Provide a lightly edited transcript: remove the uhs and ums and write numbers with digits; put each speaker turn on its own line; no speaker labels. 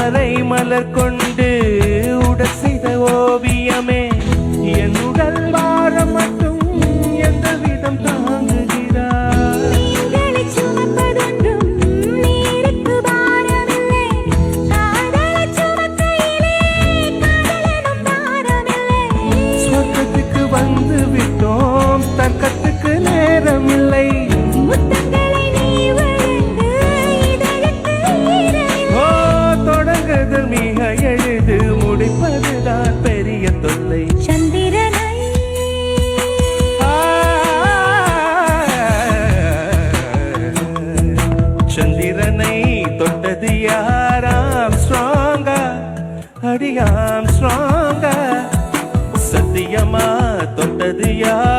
தாமரை மலர் கொண்டு உடல் செய்த ஓவியமே என் உடல் வாரம் மட்டும் எந்த விதம் தாங்குகிறார்
நீங்களை சுமப்பதொன்றும் நீருக்கு பாரமில்லை காதலை சுமக்கையிலே காதலனும் பாரமில்லை
சொர்க்கத்துக்கு வந்து விட்டோம் தர்க்கத்துக்கு நேரமில்லை
முத்தங்களை நீ வழங்கு இதழுக்கு ஈரமில்லை
தொடங்குதல் மிக எளிது முடிப்பதுதான் பெரிய தொல்லை
சந்திரனை
சந்திரனை தொட்டது யாராம் ஸ்ட்ராங்கா அடியாம் ஸ்ட்ராங்கா சத்தியமா தொட்டது யார்